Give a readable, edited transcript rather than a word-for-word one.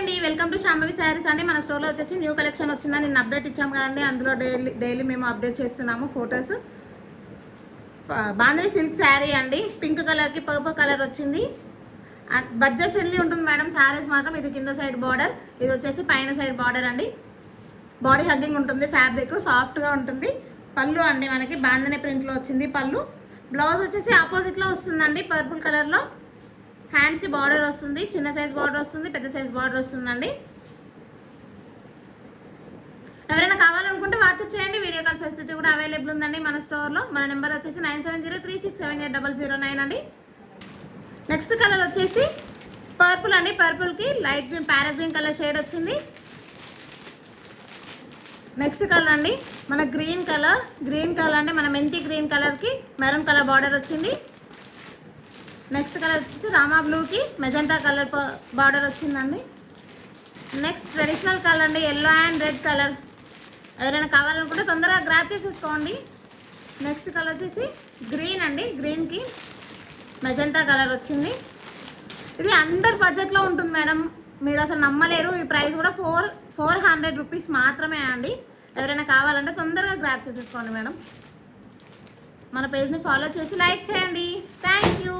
అండి, welcome to Shambhavi saris అండి. మన స్టోర్లో వచ్చేసి న్యూ కలెక్షన్ వచ్చిందని నేను అప్డేట్ ఇచ్చాము కదండి. అందులో డైలీ మేము అప్డేట్ చేస్తున్నాము ఫొటోస్. బాంధని సిల్క్ శారీ అండి, పింక్ కలర్కి పర్పుల్ కలర్ వచ్చింది. బడ్జెట్ ఫ్రెండ్లీ ఉంటుంది మేడం శారీస్ మాత్రం. ఇది కింద సైడ్ బార్డర్, ఇది వచ్చేసి పైన సైడ్ బార్డర్ అండి. బాడీ హగ్గింగ్ ఉంటుంది, ఫ్యాబ్రిక్ సాఫ్ట్గా ఉంటుంది. పళ్ళు అండి మనకి బాంధని ప్రింట్లో వచ్చింది పళ్ళు. బ్లౌజ్ వచ్చేసి ఆపోజిట్లో వస్తుందండి పర్పుల్ కలర్లో. హ్యాండ్స్కి బార్డర్ వస్తుంది, చిన్న సైజ్ బార్డర్ వస్తుంది, పెద్ద సైజ్ బార్డర్ వస్తుందండి. ఎవరైనా కావాలనుకుంటే వాట్సాప్ చేయండి, వీడియో కాల్ ఫెసిలిటీ కూడా అవైలబుల్ ఉందండి మన స్టోర్లో. మన నెంబర్ వచ్చేసి 9703678000 అండి. నెక్స్ట్ కలర్ వచ్చేసి పర్పుల్ అండి, పర్పుల్కి light green parrot green colour shade వచ్చింది. నెక్స్ట్ కలర్ అండి మన గ్రీన్ కలర్ అంటే మన మెంతి గ్రీన్ కలర్కి మెరూన్ కలర్ బార్డర్ వచ్చింది. నెక్స్ట్ కలర్ వచ్చేసి రామా బ్లూకి మెజెంటా కలర్ బార్డర్ వచ్చిందండి. నెక్స్ట్ ట్రెడిషనల్ కలర్ అండి, ఎల్లో అండ్ రెడ్ కలర్. ఎవరైనా కావాలనుకుంటే తొందరగా గ్రాప్ చేసేసుకోండి. నెక్స్ట్ కలర్ వచ్చేసి గ్రీన్ అండి, గ్రీన్కి మెజెంటా కలర్ వచ్చింది. ఇది అండర్ బడ్జెట్లో ఉంటుంది మేడం, మీరు అసలు నమ్మలేరు. ఈ ప్రైస్ కూడా 400 రూపీస్ మాత్రమే అండి. ఎవరైనా కావాలంటే తొందరగా గ్రాప్ చేసేసుకోండి మేడం. మన పేజ్ని ఫాలో చేసి లైక్ చేయండి. Thank you.